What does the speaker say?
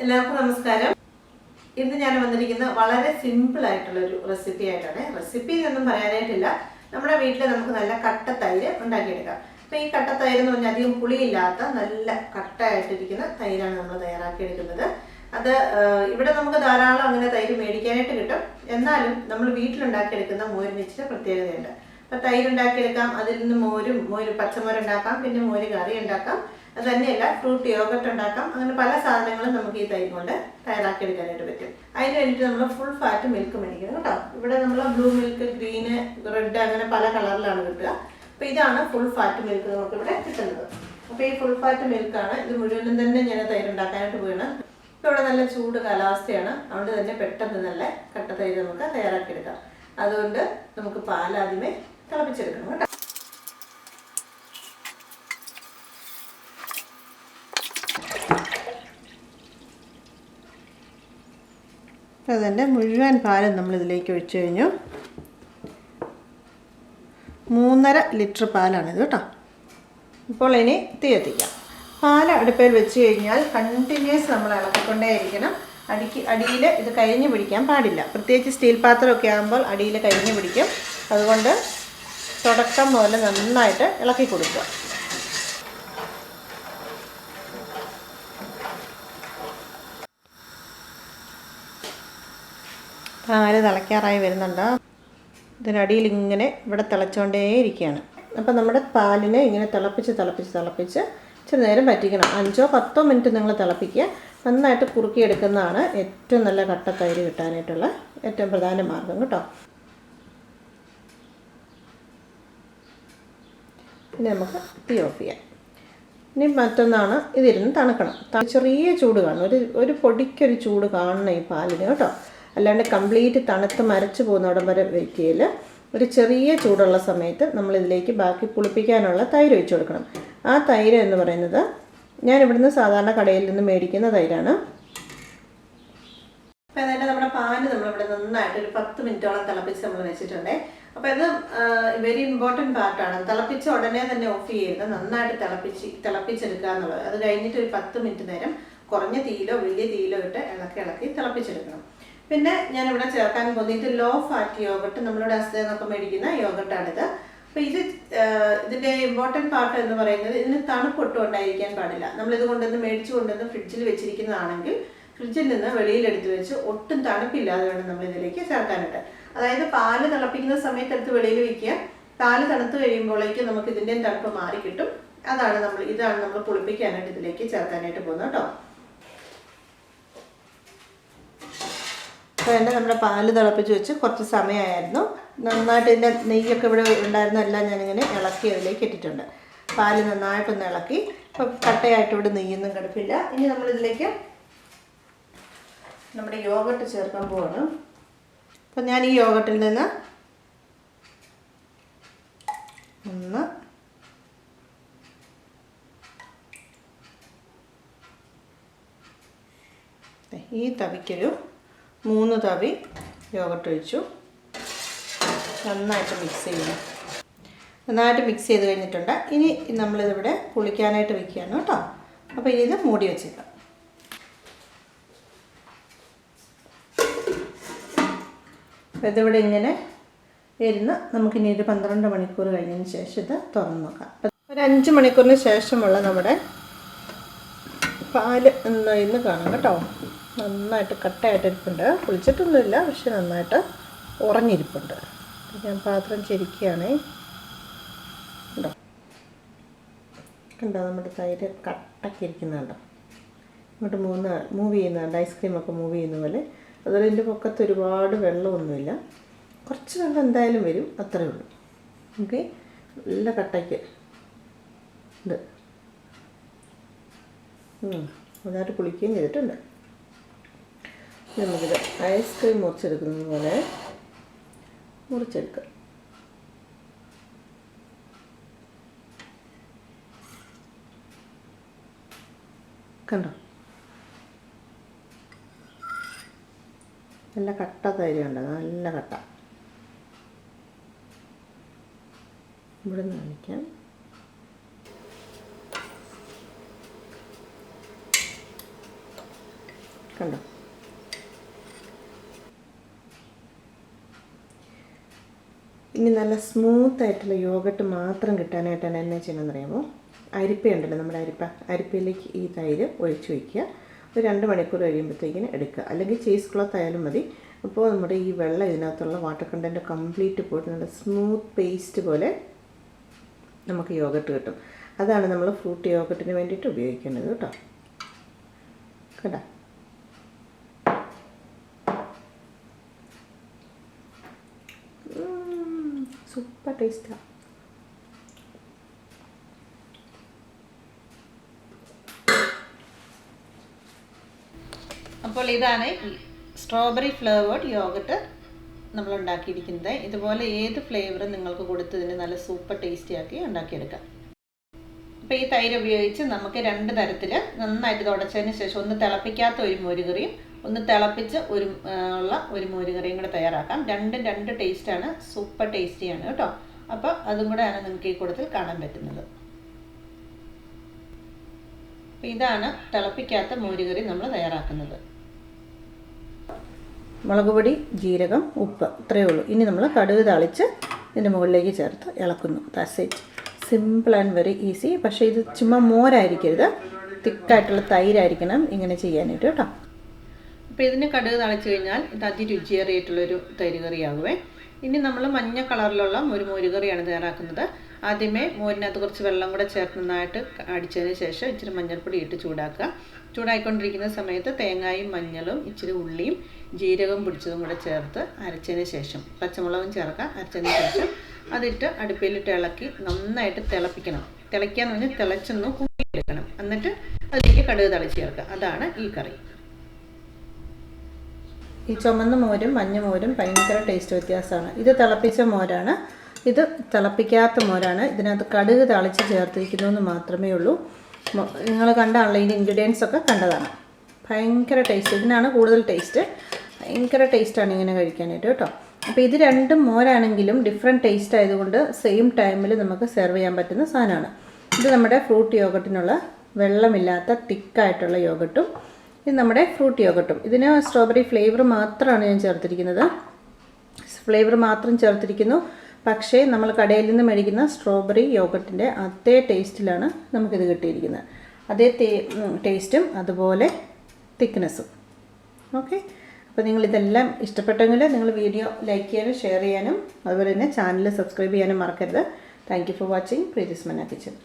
എല്ലാവർക്കും നമസ്കാരം. ഇന്ന് ഞാൻ വന്നിരിക്കുന്നത് വളരെ സിമ്പിൾ ആയിട്ടുള്ള ഒരു റെസിപ്പി ആയിട്ടാണ്. റെസിപ്പി ഒന്നും പറയാനായിട്ടില്ല. നമ്മുടെ വീട്ടിൽ നമുക്ക് നല്ല കട്ട തൈര് ഉണ്ടാക്കിയെടുക്കാം. അപ്പോൾ ഈ കട്ട തൈര് എന്ന് പറഞ്ഞാൽ അധികം പുളിയില്ലാത്ത നല്ല കട്ടയായിട്ടിരിക്കുന്ന തൈരാണ് നമ്മൾ തയ്യാറാക്കിയെടുക്കുന്നത്. അത് ഇവിടെ നമുക്ക് ധാരാളം അങ്ങനെ തൈര് മേടിക്കാനായിട്ട് കിട്ടും. എന്നാലും നമ്മൾ വീട്ടിലുണ്ടാക്കിയെടുക്കുന്ന മോരിന് ഇച്ചിരി പ്രത്യേകതയുണ്ട്. അപ്പോൾ തൈര് ഉണ്ടാക്കിയെടുക്കാം, അതിൽ നിന്ന് മോര് പച്ചമോരുണ്ടാക്കാം, പിന്നെ മോര് കറി ഉണ്ടാക്കാം. അത് തന്നെയല്ല ഫ്രൂട്ട് യോഗട്ട് ഉണ്ടാക്കാം. അങ്ങനെ പല സാധനങ്ങളും നമുക്ക് ഈ തൈര് കൊണ്ട് തയ്യാറാക്കിയെടുക്കാനായിട്ട് പറ്റും. അതിന് വേണ്ടിയിട്ട് നമ്മൾ ഫുൾ ഫാറ്റ് മിൽക്ക് മേടിക്കുന്നത് കേട്ടോ. ഇവിടെ നമ്മൾ ബ്ലൂ മിൽക്ക്, ഗ്രീന്, റെഡ് അങ്ങനെ പല കളറിലാണ് കിട്ടുക. അപ്പോൾ ഇതാണ് ഫുൾ ഫാറ്റ് മിൽക്ക് നമുക്കിവിടെ കിട്ടുന്നത്. അപ്പോൾ ഈ ഫുൾ ഫാറ്റ് മിൽക്കാണ്. ഇത് മുഴുവനും തന്നെ ഞാൻ തൈര് ഉണ്ടാക്കാനായിട്ട് പോവുകയാണ്. ഇപ്പോൾ ഇവിടെ നല്ല ചൂട് കാലാവസ്ഥയാണ്, അതുകൊണ്ട് തന്നെ പെട്ടെന്ന് നല്ല കട്ട തൈര് നമുക്ക് തയ്യാറാക്കിയെടുക്കാം. അതുകൊണ്ട് നമുക്ക് പാലാദ്യമേ തിളപ്പിച്ചെടുക്കണം കേട്ടോ. അതിൻ്റെ മുഴുവൻ പാലും നമ്മളിതിലേക്ക് ഒഴിച്ചു കഴിഞ്ഞു. 3.5 ലിറ്റർ പാലാണിത് കേട്ടോ. ഇപ്പോൾ ഇനി തീ കത്തിക്കാം. പാൽ അടുപ്പിൽ വെച്ച് കഴിഞ്ഞാൽ കണ്ടിന്യൂസ് നമ്മൾ ഇളക്കിക്കൊണ്ടേയിരിക്കണം. അടിയിൽ ഇത് കരിഞ്ഞു പിടിക്കാൻ പാടില്ല. പ്രത്യേകിച്ച് സ്റ്റീൽ പാത്രമൊക്കെ ആകുമ്പോൾ അടിയിൽ കരിഞ്ഞു പിടിക്കും. അതുകൊണ്ട് തുടക്കം മുതൽ നന്നായിട്ട് ഇളക്കി കൊടുക്കുക. പാല് തിളയ്ക്കാറായി വരുന്നുണ്ട്. ഇതിനടിയിൽ ഇങ്ങനെ ഇവിടെ തിളച്ചുകൊണ്ടേയിരിക്കുകയാണ്. അപ്പോൾ നമ്മുടെ പാലിനെ ഇങ്ങനെ തിളപ്പിച്ച് ഇച്ചിരി നേരം പറ്റിക്കണം. 5-10 മിനിറ്റ് നിങ്ങൾ തിളപ്പിക്കുക. നന്നായിട്ട് കുറുക്കിയെടുക്കുന്നതാണ് ഏറ്റവും നല്ല കട്ട തൈര് കിട്ടാനായിട്ടുള്ള ഏറ്റവും പ്രധാന മാർഗം കേട്ടോ. ഇനി നമുക്ക് തീ ഓഫ് ചെയ്യാം. ഇനി മറ്റൊന്നാണ്, ഇതിരുന്ന് തണുക്കണം. ചെറിയ ചൂട് കാണണം, ഒരു പൊടിക്കൊരു ചൂട് കാണണം ഈ പാലിന് കേട്ടോ. അല്ലാണ്ട് കംപ്ലീറ്റ് തണുത്ത് മരച്ച് പോകുന്നവിടം വരെ വയ്ക്കുകയിൽ ഒരു ചെറിയ ചൂടുള്ള സമയത്ത് നമ്മളിതിലേക്ക് ബാക്കി പുളിപ്പിക്കാനുള്ള തൈര് ഒഴിച്ചു കൊടുക്കണം. ആ തൈര് എന്ന് പറയുന്നത് ഞാൻ ഇവിടുന്ന് സാധാരണ കടയിൽ നിന്ന് മേടിക്കുന്ന തൈരാണ്. അപ്പോൾ അതായത് നമ്മുടെ പാല് നമ്മളിവിടെ നന്നായിട്ട് ഒരു 10 മിനിറ്റോളം തിളപ്പിച്ച് നമ്മൾ വെച്ചിട്ടുണ്ട്. അപ്പോൾ ഇത് വെരി ഇമ്പോർട്ടൻറ്റ് പാർട്ടാണ്. തിളപ്പിച്ച ഉടനെ തന്നെ ഓഫ് ചെയ്യരുത്. നന്നായിട്ട് തിളപ്പിച്ചെടുക്കുക എന്നുള്ളത്. അത് കഴിഞ്ഞിട്ട് ഒരു 10 മിനിറ്റ് നേരം കുറഞ്ഞ തീയിലോ വലിയ തീയിലോ ഇട്ട് ഇളക്കി തിളപ്പിച്ചെടുക്കണം. പിന്നെ ഞാനിവിടെ ചേർക്കാൻ പോകുന്നത് ലോ ഫാറ്റ് യോഗട്ട്, നമ്മളുടെ അസ്തേന്നൊക്കെ മേടിക്കുന്ന യോഗട്ടാണിത്. അപ്പോൾ ഇതിൻ്റെ ഇമ്പോർട്ടൻറ്റ് പാർട്ട് എന്ന് പറയുന്നത് ഇതിന് തണുപ്പൊട്ടും ഉണ്ടായിരിക്കാൻ പാടില്ല. നമ്മളിത് മേടിച്ചു കൊണ്ടുവന്ന് ഫ്രിഡ്ജിൽ വെച്ചിരിക്കുന്നതാണെങ്കിൽ ഫ്രിഡ്ജിൽ നിന്ന് വെളിയിലെടുത്ത് വെച്ച് ഒട്ടും തണുപ്പില്ലാതെ വേണം നമ്മളിതിലേക്ക് ചേർക്കാനായിട്ട്. അതായത് പാല് തിളപ്പിക്കുന്ന സമയത്ത് എടുത്ത് വെളിയിൽ വയ്ക്കുക. പാല് തണുത്ത് കഴിയുമ്പോഴേക്കും നമുക്ക് ഇതിൻ്റെയും തണുപ്പ് മാറി കിട്ടും. ഇതാണ് നമ്മൾ പുളിപ്പിക്കാനായിട്ട് ഇതിലേക്ക് ചേർക്കാനായിട്ട് പോകുന്നത് കേട്ടോ. അപ്പോൾ നമ്മുടെ പാല് തിളപ്പിച്ച് വെച്ച് കുറച്ച് സമയമായിരുന്നു. നന്നായിട്ട് ഇതിൻ്റെ നെയ്യൊക്കെ ഇവിടെ ഉണ്ടായിരുന്ന എല്ലാം ഞാനിങ്ങനെ ഇളക്കി അതിലേക്ക് ഇട്ടിട്ടുണ്ട്. പാല് നന്നായിട്ടൊന്ന് ഇളക്കി. ഇപ്പോൾ കട്ടയായിട്ട് ഇവിടെ നെയ്യൊന്നും കിടപ്പില്ല. ഇനി നമ്മളിതിലേക്ക് നമ്മുടെ യോഗട്ട് ചേർക്കാൻ പോവാണ്. അപ്പം ഞാൻ ഈ യോഗട്ടിൽ നിന്ന് ഈ തവിക്കൊരു 3 തവി യോഗട്ട് ഒഴിച്ചു. നന്നായിട്ട് മിക്സ് ചെയ്യണം. നന്നായിട്ട് മിക്സ് ചെയ്ത് കഴിഞ്ഞിട്ടുണ്ട്. ഇനി നമ്മളിതിവിടെ പുളിക്കാനായിട്ട് വെക്കുകയാണ് കേട്ടോ. അപ്പോൾ ഇനി ഇത് മൂടി വെച്ചേക്കാം. അപ്പോൾ ഇതിവിടെ ഇങ്ങനെ ഇരുന്ന് നമുക്കിനി ഒരു 12 മണിക്കൂർ കഴിഞ്ഞതിന് ശേഷം ഇത് തുറന്ന് നോക്കാം. ഒരു 5 മണിക്കൂറിന് ശേഷമുള്ള നമ്മുടെ പാല് ഇന്ന് കാണാം കേട്ടോ. നന്നായിട്ട് കട്ടയായിട്ടിരിപ്പുണ്ട്. കുളിച്ചിട്ടൊന്നുമില്ല, പക്ഷെ നന്നായിട്ട് ഉറങ്ങിയിരിപ്പുണ്ട്. ഞാൻ പാത്രം ചെരിക്കുകയാണേ. കണ്ടോ നമ്മുടെ തൈര് കട്ടക്കിരിക്കുന്നുണ്ടോ? ഇങ്ങോട്ട് മൂവ് ചെയ്യുന്നുണ്ട്, ഐസ്ക്രീമൊക്കെ മൂവ് ചെയ്യുന്ന പോലെ. അതുപോലെ ഇതിൻ്റെ പൊക്കത്ത് ഒരുപാട് വെള്ളമൊന്നുമില്ല, കുറച്ച് വെള്ളം എന്തായാലും വരും, അത്രയേ ഉള്ളൂ. ഓക്കെ, നല്ല കട്ടയ്ക്ക് ഇത് നന്നായിട്ട് കുളിക്കുകയും ചെയ്തിട്ടുണ്ട്. നമുക്കിത് ഐസ്ക്രീം മുറിച്ചെടുക്കുന്നത് പോലെ മുറിച്ചെടുക്കാം. കണ്ടോ, നല്ല കട്ട തൈര് കണ്ടോ, നല്ല കട്ട. ഇവിടെ നിന്ന് കാണിക്കാം. കണ്ടോ? ഇനി നല്ല സ്മൂത്തായിട്ടുള്ള യോഗട്ട് മാത്രം കിട്ടാനായിട്ടാണ് എന്നെ ചെയ്യണമെന്ന് അറിയാമോ? അരിപ്പയുണ്ടല്ലോ, നമ്മുടെ അരിപ്പയിലേക്ക് ഈ തൈര് ഒഴിച്ച് വയ്ക്കുക. ഒരു 2 മണിക്കൂർ കഴിയുമ്പോഴത്തേക്കിന് എടുക്കുക. അല്ലെങ്കിൽ ചീസ് ക്ലോത്ത് ആയാലും മതി. അപ്പോൾ നമ്മുടെ ഈ വെള്ളം ഇതിനകത്തുള്ള വാട്ടർ കണ്ടൻറ്റ് കംപ്ലീറ്റ് പോയിട്ട് നല്ല സ്മൂത്ത് പേസ്റ്റ് പോലെ നമുക്ക് യോഗട്ട് കിട്ടും. അതാണ് നമ്മൾ ഫ്രൂട്ട് യോഗട്ടിന് വേണ്ടിയിട്ട് ഉപയോഗിക്കുന്നത് കേട്ടോ. കേട്ടോ? സൂപ്പർ ടേസ്റ്റാണ്. അപ്പോൾ ഇതാണ് സ്ട്രോബെറി ഫ്ലേവേർഡ് യോഗട്ട് നമ്മൾ ഉണ്ടാക്കിയിരിക്കുന്നത്. ഇതുപോലെ ഏത് ഫ്ലേവറും നിങ്ങൾക്ക് കൊടുത്ത് ഇതിന് നല്ല സൂപ്പർ ടേസ്റ്റി ആക്കി ഉണ്ടാക്കിയെടുക്കാം. അപ്പോൾ ഈ തൈര് ഉപയോഗിച്ച് നമുക്ക് 2 തരത്തിൽ നന്നായിട്ട് തുടച്ചതിന് ശേഷം ഒന്ന് തിളപ്പിക്കാത്ത ഒരു മോരുകറിയും ഒന്ന് തിളപ്പിച്ച് ഒരു മോരുകറിയും കൂടെ തയ്യാറാക്കാം. രണ്ടും 2 ടേസ്റ്റാണ്, സൂപ്പർ ടേസ്റ്റിയാണ് കേട്ടോ. അപ്പോൾ അതും കൂടെയാണ് നിങ്ങൾക്ക് ഈ കൂട്ടത്തിൽ കാണാൻ പറ്റുന്നത്. അപ്പോൾ ഇതാണ് തിളപ്പിക്കാത്ത മോരുകറി നമ്മൾ തയ്യാറാക്കുന്നത്. മുളക് പൊടി, ജീരകം, ഉപ്പ്, ഇത്രയേ ഉള്ളൂ. ഇനി നമ്മൾ കടുക് താളിച്ച് ഇതിൻ്റെ മുകളിലേക്ക് ചേർത്ത് ഇളക്കുന്നു. That's it. Simple and very easy. പക്ഷേ ഇത് ചുമ്മാ മോരായിരിക്കരുത്, തിക്കായിട്ടുള്ള തൈരായിരിക്കണം ഇങ്ങനെ ചെയ്യാനായിട്ട് കേട്ടോ. അപ്പോൾ ഇതിന് കടുക് താളിച്ച് കഴിഞ്ഞാൽ ഇത് അതിരുചിയേറിയിട്ടുള്ളൊരു തൈര് കറിയാകുമേ. ഇനി നമ്മൾ മഞ്ഞ കളറിലുള്ള ഒരു മോരുകറിയാണ് തയ്യാറാക്കുന്നത്. ആദ്യമേ മോരിനകത്ത് കുറച്ച് വെള്ളം കൂടെ ചേർത്ത് നന്നായിട്ട് അടിച്ചതിന് ശേഷം ഇച്ചിരി മഞ്ഞൾപ്പൊടി ഇട്ട് ചൂടാക്കുക. ചൂടായിക്കൊണ്ടിരിക്കുന്ന സമയത്ത് തേങ്ങയും മഞ്ഞളും ഇച്ചിരി ഉള്ളിയും ജീരകം പൊടിച്ചതും കൂടെ ചേർത്ത് അരച്ചതിന് ശേഷം പച്ചമുളകും ചേർക്കുക. അരച്ചതിന് ശേഷം അതിട്ട് അടുപ്പിലിട്ട് ഇളക്കി നന്നായിട്ട് തിളപ്പിക്കണം. തിളയ്ക്കാന്ന് പറഞ്ഞാൽ തിളച്ചൊന്ന് കൂട്ടിയെടുക്കണം. എന്നിട്ട് അതിലേക്ക് കടുക് തളിച്ച് ചേർക്കുക. അതാണ് ഈ കറി. ഈ ചുമന്ന മോരും മഞ്ഞ മോരും ഭയങ്കര ടേസ്റ്റ് വ്യത്യാസമാണ്. ഇത് തിളപ്പിച്ച മോരാണ്, ഇത് തിളപ്പിക്കാത്ത മോരാണ്. ഇതിനകത്ത് കടുക് തളിച്ച് ചേർത്തിരിക്കുന്നു എന്ന് മാത്രമേ ഉള്ളൂ. നിങ്ങൾ കണ്ടാണല്ലോ ഇതിൻ്റെ ഇൻഗ്രീഡിയൻസ് ഒക്കെ കണ്ടതാണ്. ഭയങ്കര ടേസ്റ്റ്, ഇതിനാണ് കൂടുതൽ ടേസ്റ്റ്. ഭയങ്കര ടേസ്റ്റാണ് ഇങ്ങനെ കഴിക്കാനായിട്ട് കേട്ടോ. അപ്പോൾ ഇത് രണ്ടും മോരാണെങ്കിലും ഡിഫറെൻറ്റ് ടേസ്റ്റ് ആയതുകൊണ്ട് സെയിം ടൈമിൽ നമുക്ക് സെർവ് ചെയ്യാൻ പറ്റുന്ന സാധനമാണ്. ഇത് നമ്മുടെ ഫ്രൂട്ട് യോഗട്ടിനുള്ള വെള്ളമില്ലാത്ത തിക്കായിട്ടുള്ള യോഗട്ടും ഇത് നമ്മുടെ ഫ്രൂട്ട് യോഗട്ടും. ഇതിന് സ്ട്രോബെറി ഫ്ലേവർ മാത്രമാണ് ഞാൻ ചേർത്തിരിക്കുന്നത്. ഫ്ലേവർ മാത്രം ചേർത്തിരിക്കുന്നു. പക്ഷേ നമ്മൾ കടയിൽ നിന്ന് മേടിക്കുന്ന സ്ട്രോബെറി യോഗട്ടിൻ്റെ അതേ ടേസ്റ്റിലാണ് നമുക്കിത് കിട്ടിയിരിക്കുന്നത്. അതേ ടേസ്റ്റും അതുപോലെ തിക്നെസ്സും. ഓക്കെ, അപ്പോൾ നിങ്ങളിതെല്ലാം ഇഷ്ടപ്പെട്ടെങ്കിൽ നിങ്ങൾ വീഡിയോ ലൈക്ക് ചെയ്യാനും ഷെയർ ചെയ്യാനും അതുപോലെ തന്നെ ചാനൽ സബ്സ്ക്രൈബ് ചെയ്യാനും മറക്കരുത്. താങ്ക് യു ഫോർ വാച്ചിങ് പ്രീതിസ് മന്ന കിച്ചൻ.